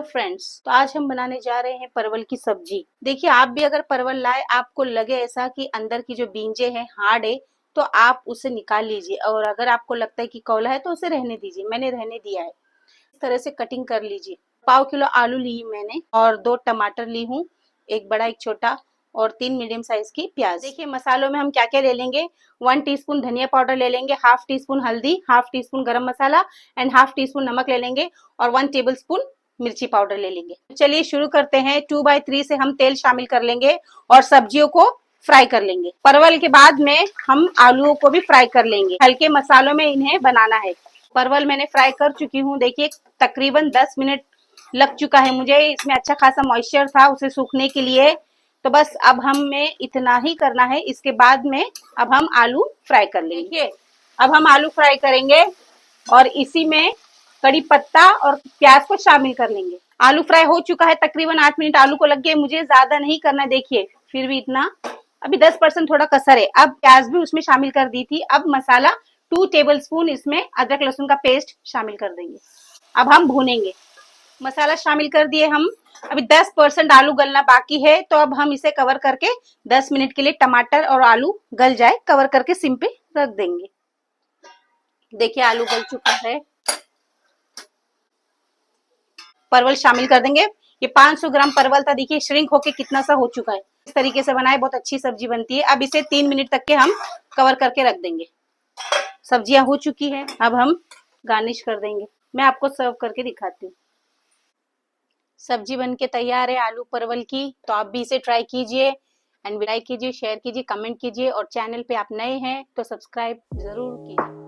Friends, तो आज हम बनाने जा रहे हैं परवल की सब्जी। देखिए, आप भी अगर परवल लाए, आपको लगे ऐसा कि अंदर की जो बींजे हैं हार्ड है, तो आप उसे निकाल लीजिए। और अगर आपको लगता है कि कौला है तो उसे रहने दीजिए। मैंने रहने दिया है। इस तरह से कटिंग कर लीजिए। पाव किलो आलू ली मैंने और 2 टमाटर ली हूँ, एक बड़ा एक छोटा, और 3 मीडियम साइज की प्याज। देखिए, मसालों में हम क्या क्या ले लेंगे। 1 टीस्पून धनिया पाउडर ले लेंगे, हाफ टी स्पून हल्दी, हाफ टी स्पून गरम मसाला एंड हाफ टी स्पून नमक ले लेंगे, और 1 टेबल स्पून मिर्ची पाउडर ले लेंगे। चलिए शुरू करते हैं। 2/3 से हम तेल शामिल कर लेंगे और सब्जियों को फ्राई कर लेंगे। परवल के बाद में हम आलूओं को भी फ्राई कर लेंगे। हल्के मसालों में इन्हें बनाना है। परवल मैंने फ्राई कर चुकी हूँ। देखिए, तकरीबन 10 मिनट लग चुका है मुझे। इसमें अच्छा खासा मॉइस्चर था उसे सूखने के लिए। तो बस अब हमें इतना ही करना है। इसके बाद में अब हम आलू फ्राई कर लेंगे। देखिए, अब हम आलू फ्राई करेंगे और इसी में कड़ी पत्ता और प्याज को शामिल कर लेंगे। आलू फ्राई हो चुका है। तकरीबन 8 मिनट आलू को लग गए। मुझे ज्यादा नहीं करना, देखिए फिर भी इतना, अभी 10% थोड़ा कसर है। अब प्याज भी उसमें शामिल कर दी थी। अब मसाला 2 टेबल स्पून इसमें अदरक लहसुन का पेस्ट शामिल कर देंगे। अब हम भूनेंगे। मसाला शामिल कर दिए हम। अभी 10% आलू गलना बाकी है, तो अब हम इसे कवर करके 10 मिनट के लिए टमाटर और आलू गल जाए कवर करके सिम पे रख देंगे। देखिए, आलू गल चुका है। परवल शामिल कर देंगे। ये 500 ग्राम परवल था। देखिए श्रिंक होके कितना सा हो चुका है। इस तरीके से बनाए, बहुत अच्छी सब्जी बनती है। अब इसे 3 मिनट तक के हम कवर करके रख देंगे। सब्जियां हो चुकी है। अब हम गार्निश कर देंगे। मैं आपको सर्व करके दिखाती हूँ। सब्जी बनके तैयार है आलू परवल की। तो आप भी इसे ट्राई कीजिए एंड लाइक कीजिए, शेयर कीजिए, कमेंट कीजिए, और चैनल पे आप नए हैं तो सब्सक्राइब जरूर कीजिए।